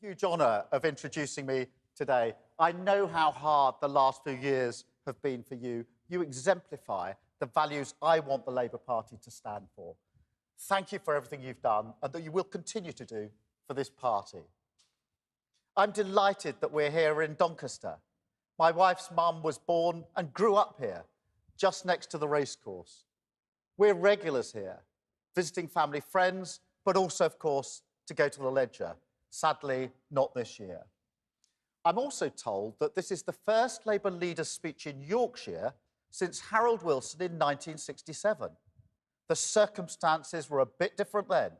Huge honour of introducing me today. I know how hard the last few years have been for you. You exemplify the values I want the Labour Party to stand for. Thank you for everything you've done and that you will continue to do for this party. I'm delighted that we're here in Doncaster. My wife's mum was born and grew up here, just next to the racecourse. We're regulars here, visiting family friends, but also, of course, to go to the Ledger. Sadly, not this year. I'm also told that this is the first Labour leader's speech in Yorkshire since Harold Wilson in 1967. The circumstances were a bit different then.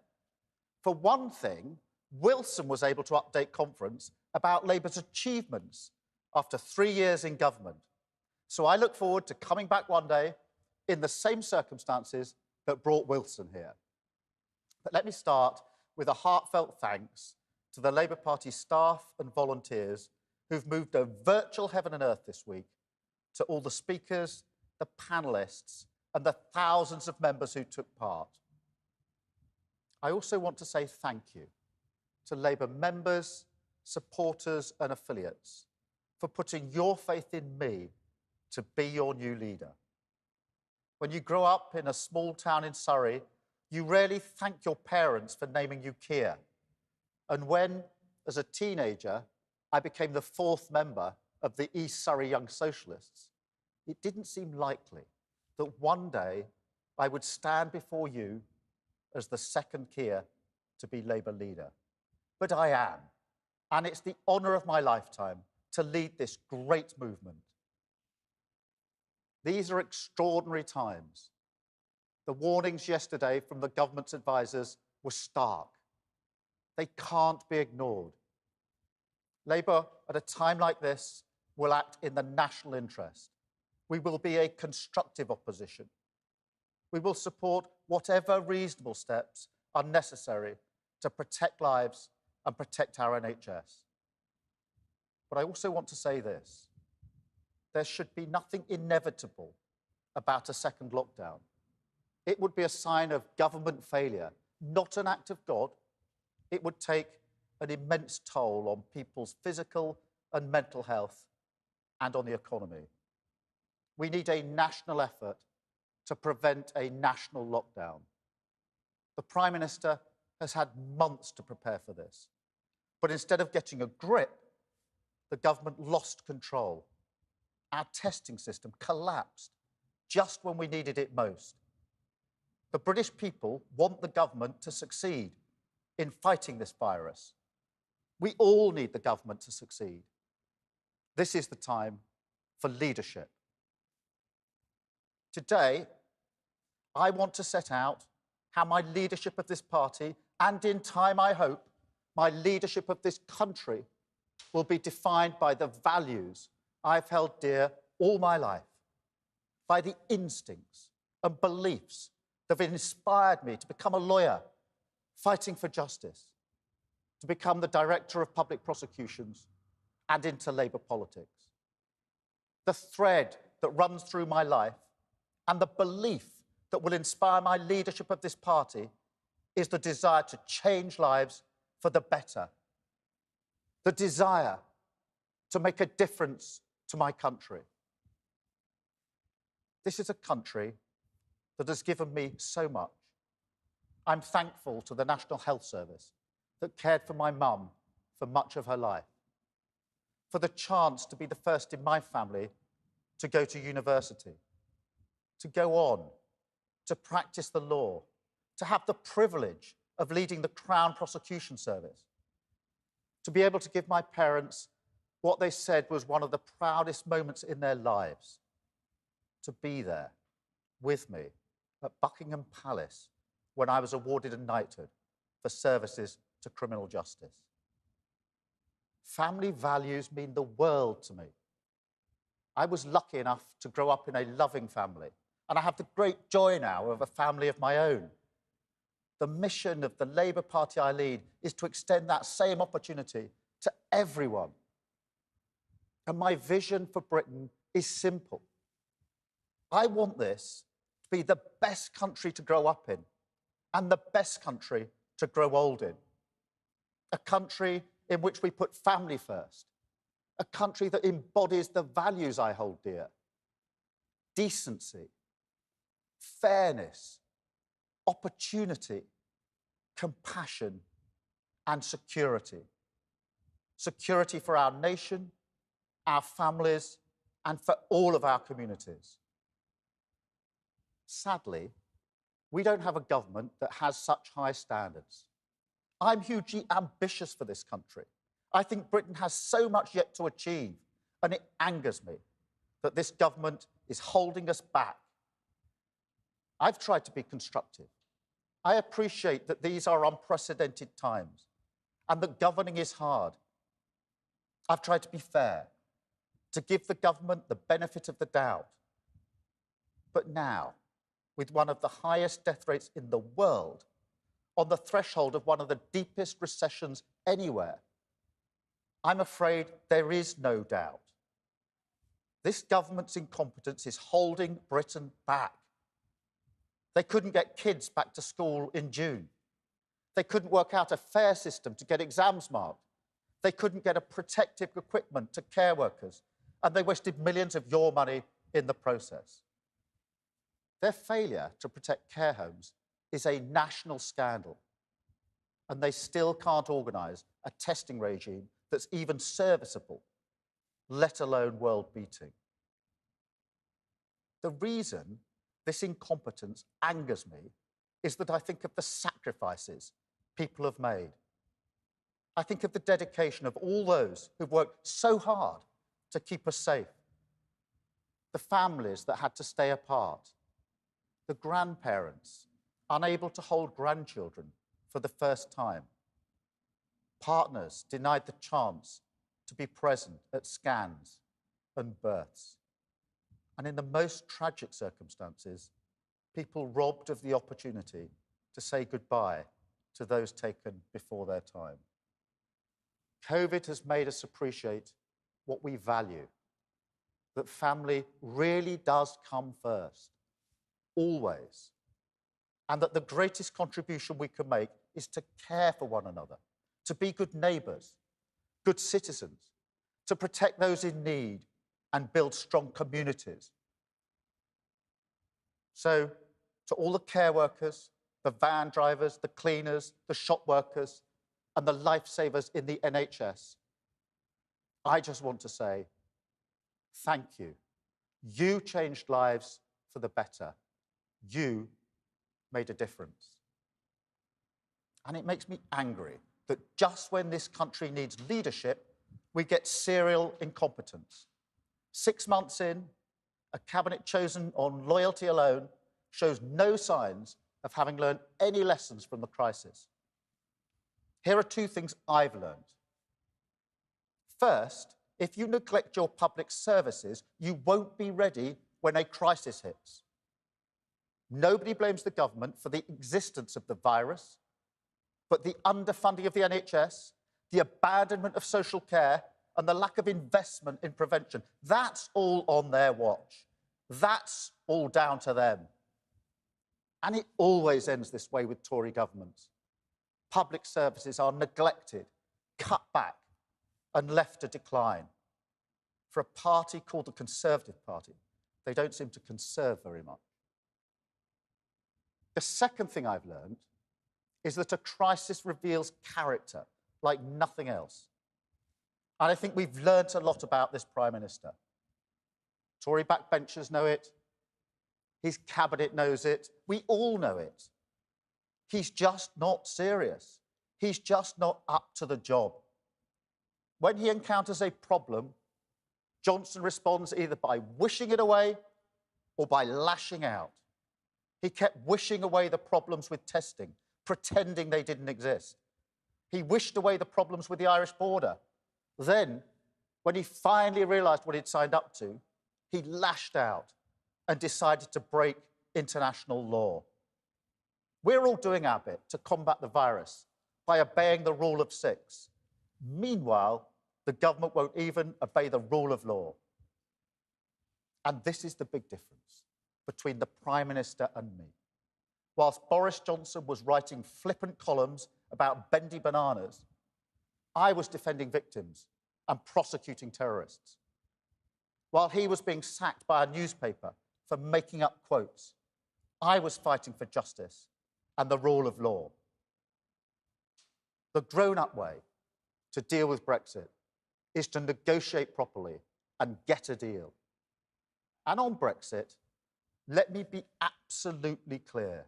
For one thing, Wilson was able to update conference about Labour's achievements after 3 years in government. So I look forward to coming back one day in the same circumstances that brought Wilson here. But let me start with a heartfelt thanks to the Labour Party staff and volunteers who've moved a virtual heaven and earth this week, to all the speakers, the panellists, and the thousands of members who took part. I also want to say thank you to Labour members, supporters and affiliates for putting your faith in me to be your new leader. When you grow up in a small town in Surrey, you rarely thank your parents for naming you Keir. And when, as a teenager, I became the 4th member of the East Surrey Young Socialists, it didn't seem likely that one day I would stand before you as the 2nd Keir to be Labour leader. But I am, and it's the honour of my lifetime to lead this great movement. These are extraordinary times. The warnings yesterday from the government's advisers were stark. They can't be ignored. Labour, at a time like this, will act in the national interest. We will be a constructive opposition. We will support whatever reasonable steps are necessary to protect lives and protect our NHS. But I also want to say this. There should be nothing inevitable about a second lockdown. It would be a sign of government failure, not an act of God. It would take an immense toll on people's physical and mental health and on the economy. We need a national effort to prevent a national lockdown. The Prime Minister has had months to prepare for this. But instead of getting a grip, the government lost control. Our testing system collapsed just when we needed it most. The British people want the government to succeed in fighting this virus. We all need the government to succeed. This is the time for leadership. Today, I want to set out how my leadership of this party, and in time, I hope, my leadership of this country, will be defined by the values I've held dear all my life, by the instincts and beliefs that have inspired me to become a lawyer, fighting for justice, to become the Director of Public Prosecutions and into Labour politics. The thread that runs through my life and the belief that will inspire my leadership of this party is the desire to change lives for the better, the desire to make a difference to my country. This is a country that has given me so much. I'm thankful to the National Health Service that cared for my mum for much of her life, for the chance to be the first in my family to go to university, to go on, to practice the law, to have the privilege of leading the Crown Prosecution Service, to be able to give my parents what they said was one of the proudest moments in their lives, to be there with me at Buckingham Palace when I was awarded a knighthood for services to criminal justice. Family values mean the world to me. I was lucky enough to grow up in a loving family, and I have the great joy now of a family of my own. The mission of the Labour Party I lead is to extend that same opportunity to everyone. And my vision for Britain is simple. I want this to be the best country to grow up in and the best country to grow old in. A country in which we put family first, a country that embodies the values I hold dear: decency, fairness, opportunity, compassion, and security. Security for our nation, our families, and for all of our communities. Sadly, we don't have a government that has such high standards. I'm hugely ambitious for this country. I think Britain has so much yet to achieve, and it angers me that this government is holding us back. I've tried to be constructive. I appreciate that these are unprecedented times and that governing is hard. I've tried to be fair, to give the government the benefit of the doubt. But now, with one of the highest death rates in the world, on the threshold of one of the deepest recessions anywhere, I'm afraid there is no doubt. This government's incompetence is holding Britain back. They couldn't get kids back to school in June. They couldn't work out a fair system to get exams marked. They couldn't get a protective equipment to care workers, and they wasted millions of your money in the process. Their failure to protect care homes is a national scandal, and they still can't organise a testing regime that's even serviceable, let alone world-beating. The reason this incompetence angers me is that I think of the sacrifices people have made. I think of the dedication of all those who've worked so hard to keep us safe, the families that had to stay apart, the grandparents unable to hold grandchildren for the first time, partners denied the chance to be present at scans and births, and in the most tragic circumstances, people robbed of the opportunity to say goodbye to those taken before their time. COVID has made us appreciate what we value, that family really does come first, always, and that the greatest contribution we can make is to care for one another, to be good neighbours, good citizens, to protect those in need and build strong communities. So, to all the care workers, the van drivers, the cleaners, the shop workers, and the lifesavers in the NHS, I just want to say thank you. You changed lives for the better. You made a difference. And it makes me angry that just when this country needs leadership, we get serial incompetence. 6 months in, a cabinet chosen on loyalty alone shows no signs of having learned any lessons from the crisis. Here are 2 things I've learned. First, if you neglect your public services, you won't be ready when a crisis hits. Nobody blames the government for the existence of the virus, but the underfunding of the NHS, the abandonment of social care, and the lack of investment in prevention, that's all on their watch. That's all down to them. And it always ends this way with Tory governments. Public services are neglected, cut back, and left to decline. For a party called the Conservative Party, they don't seem to conserve very much. The second thing I've learned is that a crisis reveals character like nothing else. And I think we've learnt a lot about this Prime Minister. Tory backbenchers know it. His cabinet knows it. We all know it. He's just not serious. He's just not up to the job. When he encounters a problem, Johnson responds either by wishing it away or by lashing out. He kept wishing away the problems with testing, pretending they didn't exist. He wished away the problems with the Irish border. Then, when he finally realised what he'd signed up to, he lashed out and decided to break international law. We're all doing our bit to combat the virus by obeying the rule of 6. Meanwhile, the government won't even obey the rule of law. And this is the big difference between the Prime Minister and me. Whilst Boris Johnson was writing flippant columns about bendy bananas, I was defending victims and prosecuting terrorists, while he was being sacked by a newspaper for making up quotes. I was fighting for justice and the rule of law. The grown-up way to deal with Brexit is to negotiate properly and get a deal. And on Brexit, let me be absolutely clear.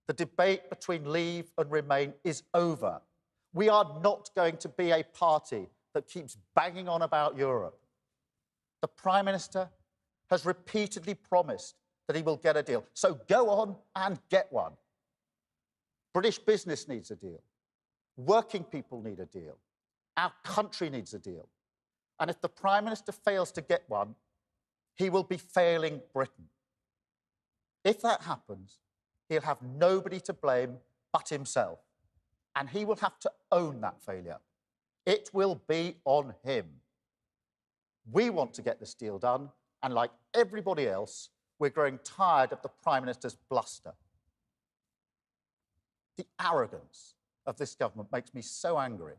The debate between Leave and Remain is over. We are not going to be a party that keeps banging on about Europe. The Prime Minister has repeatedly promised that he will get a deal. So go on and get one. British business needs a deal. Working people need a deal. Our country needs a deal. And if the Prime Minister fails to get one, he will be failing Britain. If that happens, he'll have nobody to blame but himself. And he will have to own that failure. It will be on him. We want to get this deal done, and like everybody else, we're growing tired of the Prime Minister's bluster. The arrogance of this government makes me so angry.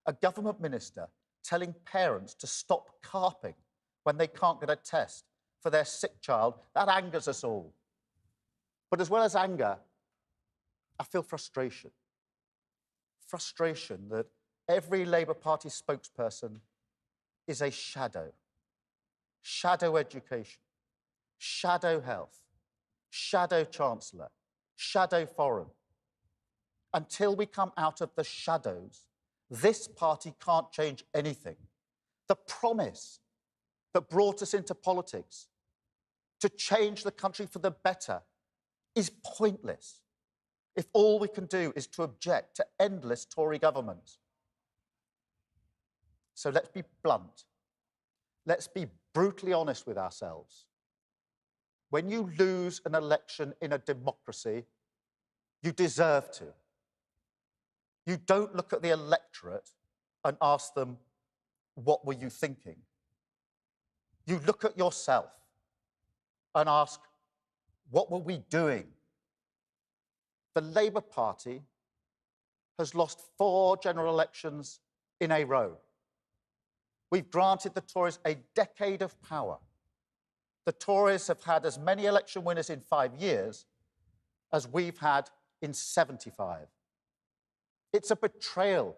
A government minister telling parents to stop carping when they can't get a test for their sick child, that angers us all. But as well as anger, I feel frustration. Frustration that every Labour Party spokesperson is a shadow. Shadow education, shadow health, shadow chancellor, shadow foreign. Until we come out of the shadows, this party can't change anything. The promise that brought us into politics to change the country for the better is pointless if all we can do is to object to endless Tory governments. So let's be blunt. Let's be brutally honest with ourselves. When you lose an election in a democracy, you deserve to. You don't look at the electorate and ask them, what were you thinking? You look at yourself and ask, what were we doing? The Labour Party has lost 4 general elections in a row. We've granted the Tories a decade of power. The Tories have had as many election winners in 5 years as we've had in 75. It's a betrayal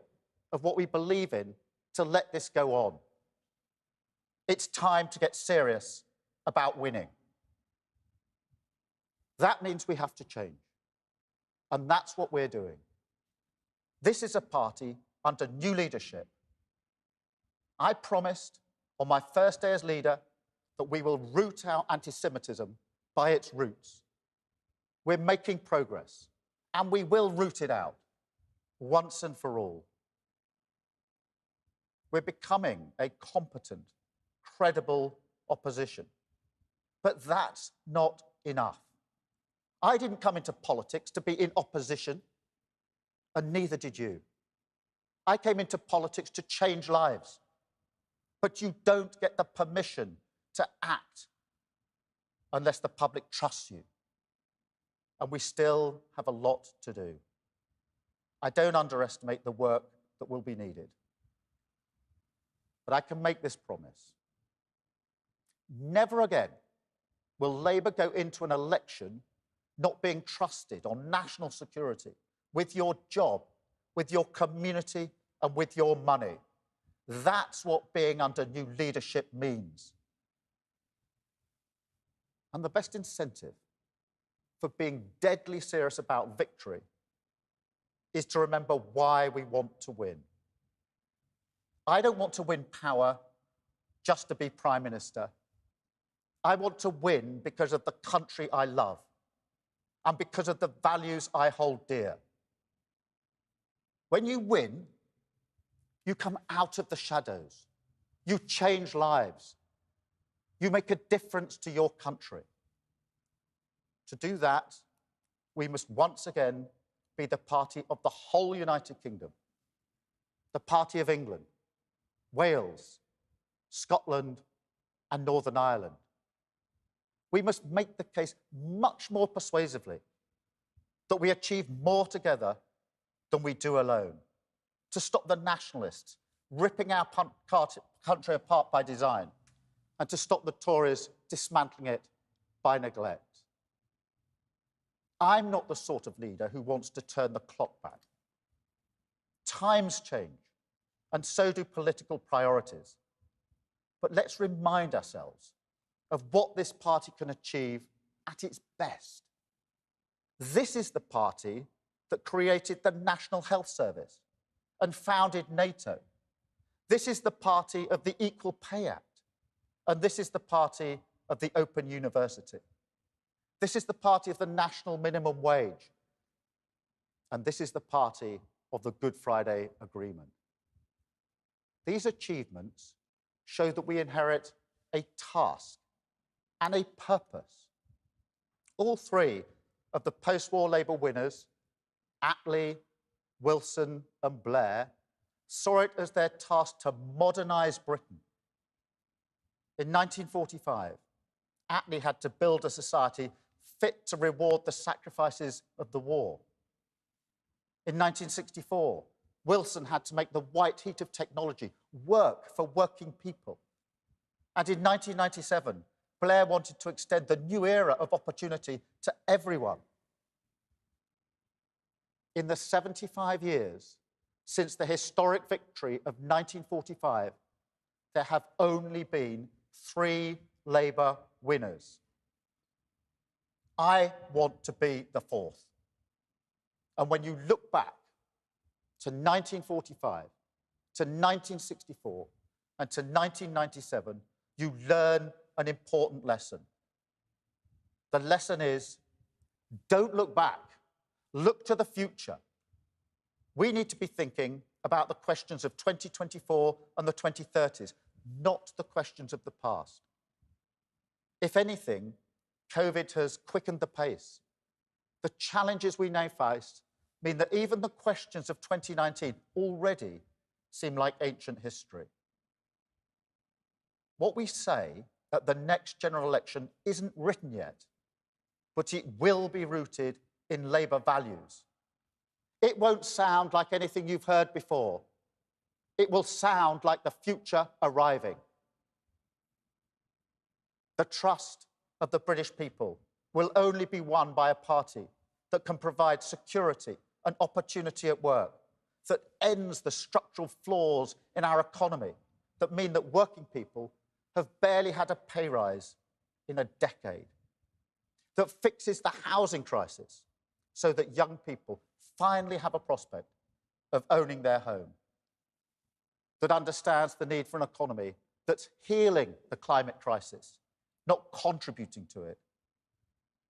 of what we believe in to let this go on. It's time to get serious about winning. That means we have to change. And that's what we're doing. This is a party under new leadership. I promised on my first day as leader that we will root out anti-Semitism by its roots. We're making progress, and we will root it out once and for all. We're becoming a competent, credible opposition. But that's not enough. I didn't come into politics to be in opposition, and neither did you. I came into politics to change lives. But you don't get the permission to act unless the public trusts you. And we still have a lot to do. I don't underestimate the work that will be needed. But I can make this promise. Never again will Labour go into an election not being trusted on national security, with your job, with your community, and with your money. That's what being under new leadership means. And the best incentive for being deadly serious about victory is to remember why we want to win. I don't want to win power just to be Prime Minister. I want to win because of the country I love and because of the values I hold dear. When you win, you come out of the shadows. You change lives. You make a difference to your country. To do that, we must once again be the party of the whole United Kingdom, the party of England, Wales, Scotland, and Northern Ireland. We must make the case much more persuasively that we achieve more together than we do alone. to stop the nationalists ripping our country apart by design, and to stop the Tories dismantling it by neglect. I'm not the sort of leader who wants to turn the clock back. Times change, and so do political priorities. But let's remind ourselves of what this party can achieve at its best. This is the party that created the National Health Service and founded NATO. This is the party of the Equal Pay Act. And this is the party of the Open University. This is the party of the national minimum wage. And this is the party of the Good Friday Agreement. These achievements show that we inherit a task and a purpose. All three of the post-war Labour winners, Attlee, Wilson and Blair, saw it as their task to modernise Britain. In 1945, Attlee had to build a society fit to reward the sacrifices of the war. In 1964, Wilson had to make the white heat of technology work for working people. And in 1997, Blair wanted to extend the new era of opportunity to everyone. In the 75 years since the historic victory of 1945, there have only been 3 Labour winners. I want to be the 4th. And when you look back to 1945, to 1964, and to 1997, you learn an important lesson. The lesson is, don't look back, look to the future. We need to be thinking about the questions of 2024 and the 2030s, not the questions of the past. If anything, COVID has quickened the pace. The challenges we now face mean that even the questions of 2019 already seem like ancient history. What we say at the next general election isn't written yet, but it will be rooted in Labour values. It won't sound like anything you've heard before. It will sound like the future arriving. The trust of the British people will only be won by a party that can provide security and opportunity at work, that ends the structural flaws in our economy that mean that working people have barely had a pay rise in a decade, that fixes the housing crisis so that young people finally have a prospect of owning their home, that understands the need for an economy that's healing the climate crisis, not contributing to it,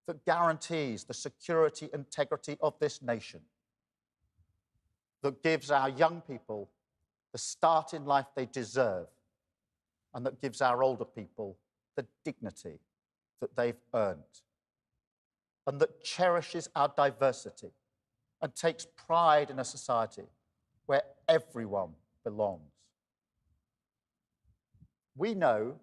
that guarantees the security and integrity of this nation, that gives our young people the start in life they deserve, and that gives our older people the dignity that they've earned, and that cherishes our diversity and takes pride in a society where everyone belongs. We know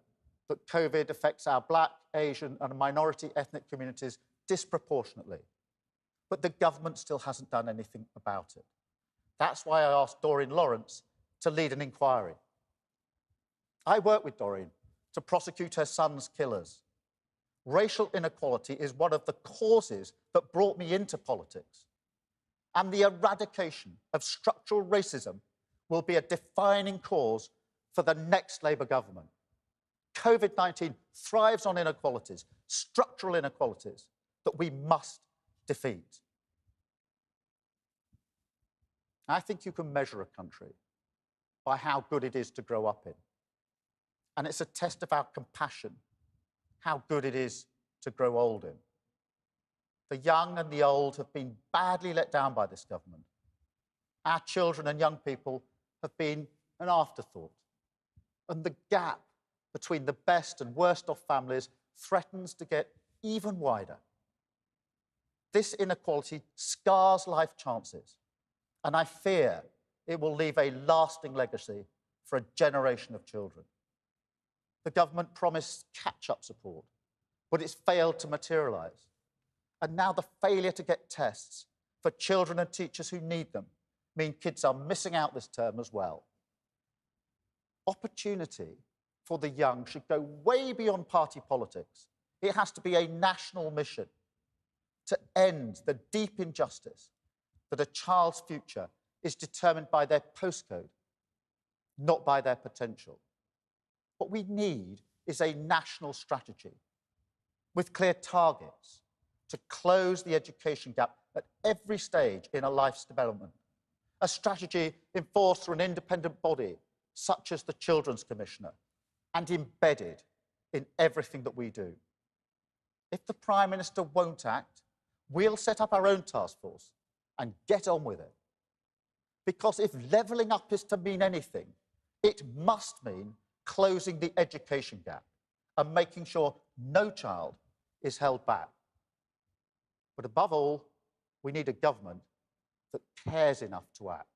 that COVID affects our Black, Asian and minority ethnic communities disproportionately, but the government still hasn't done anything about it. That's why I asked Doreen Lawrence to lead an inquiry. I worked with Doreen to prosecute her son's killers. Racial inequality is one of the causes that brought me into politics. And the eradication of structural racism will be a defining cause for the next Labour government. COVID-19 thrives on inequalities, structural inequalities, that we must defeat. I think you can measure a country by how good it is to grow up in. And it's a test of our compassion, how good it is to grow old in. The young and the old have been badly let down by this government. Our children and young people have been an afterthought. And the gap between the best and worst of families threatens to get even wider. This inequality scars life chances, and I fear it will leave a lasting legacy for a generation of children. The government promised catch-up support, but it's failed to materialise. And now the failure to get tests for children and teachers who need them mean kids are missing out this term as well. Opportunity for the young should go way beyond party politics. It has to be a national mission to end the deep injustice that a child's future is determined by their postcode, not by their potential. What we need is a national strategy with clear targets to close the education gap at every stage in a life's development. A strategy enforced through an independent body, such as the Children's Commissioner, and embedded in everything that we do. If the Prime Minister won't act, we'll set up our own task force and get on with it. Because if levelling up is to mean anything, it must mean closing the education gap and making sure no child is held back. But above all, we need a government that cares enough to act.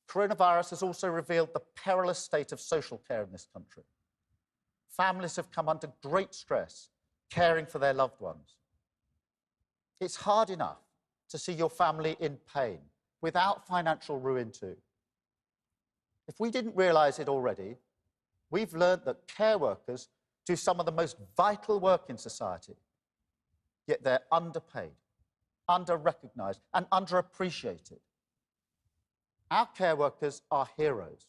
Coronavirus has also revealed the perilous state of social care in this country. Families have come under great stress caring for their loved ones. It's hard enough to see your family in pain without financial ruin too. If we didn't realise it already, we've learned that care workers do some of the most vital work in society, yet they're underpaid, under-recognised and underappreciated. Our care workers are heroes,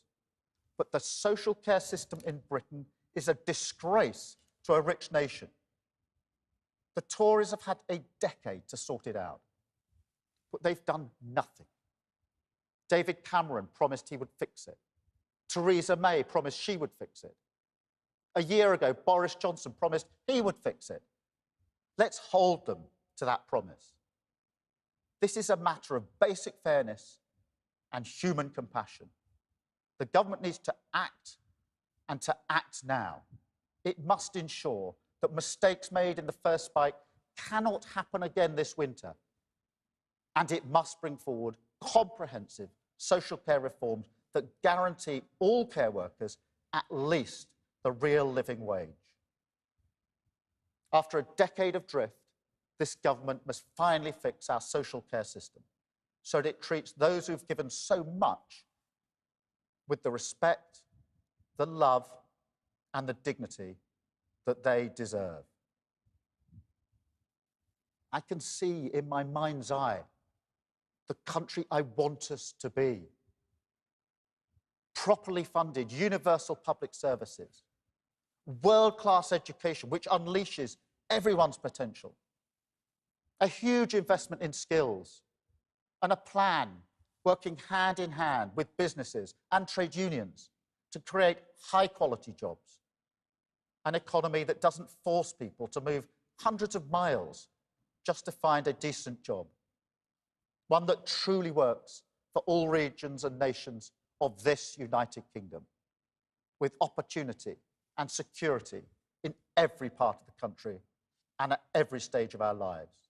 but the social care system in Britain is a disgrace to a rich nation. The Tories have had a decade to sort it out, but they've done nothing. David Cameron promised he would fix it. Theresa May promised she would fix it. A year ago, Boris Johnson promised he would fix it. Let's hold them to that promise. This is a matter of basic fairness and human compassion. The government needs to act, and to act now. It must ensure that mistakes made in the first spike cannot happen again this winter. And it must bring forward comprehensive social care reforms that guarantee all care workers at least the real living wage. After a decade of drift, this government must finally fix our social care system so that it treats those who've given so much with the respect, the love, and the dignity that they deserve. I can see in my mind's eye the country I want us to be. Properly funded, universal public services, world-class education which unleashes everyone's potential, a huge investment in skills, and a plan working hand in hand with businesses and trade unions to create high-quality jobs, an economy that doesn't force people to move hundreds of miles just to find a decent job, one that truly works for all regions and nations of this United Kingdom, with opportunity and security in every part of the country and at every stage of our lives.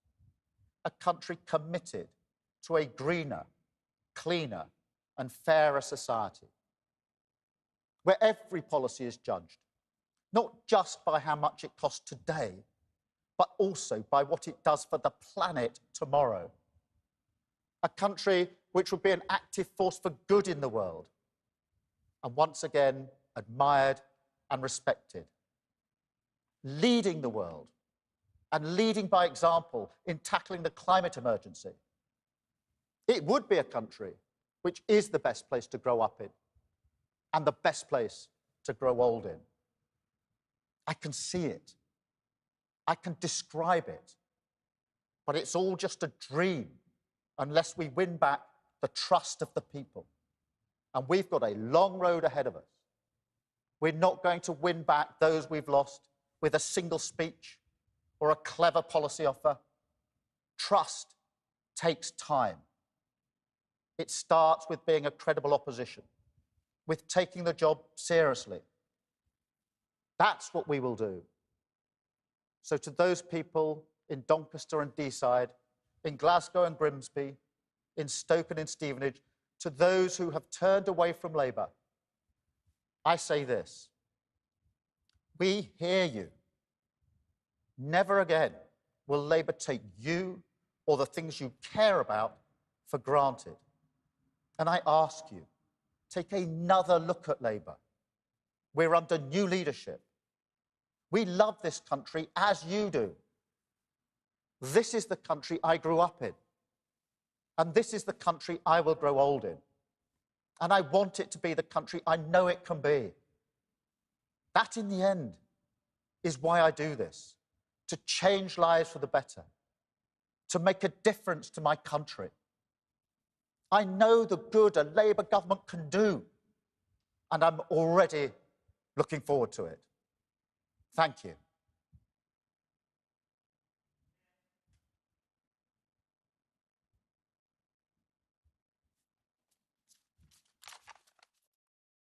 A country committed to a greener, cleaner and fairer society, where every policy is judged, not just by how much it costs today, but also by what it does for the planet tomorrow. A country which will be an active force for good in the world, and once again admired and respected. Leading the world, and leading by example in tackling the climate emergency. It would be a country which is the best place to grow up in, and the best place to grow old in. I can see it. I can describe it. But it's all just a dream unless we win back the trust of the people. And we've got a long road ahead of us. We're not going to win back those we've lost with a single speech or a clever policy offer. Trust takes time. It starts with being a credible opposition, with taking the job seriously. That's what we will do. So to those people in Doncaster and Deeside, in Glasgow and Grimsby, in Stoke and in Stevenage, to those who have turned away from Labour, I say this: we hear you. Never again will Labour take you or the things you care about for granted. And I ask you, take another look at Labour. We're under new leadership. We love this country as you do. This is the country I grew up in. And this is the country I will grow old in. And I want it to be the country I know it can be. That, in the end, is why I do this. To change lives for the better. To make a difference to my country. I know the good a Labour government can do. And I'm already looking forward to it. Thank you.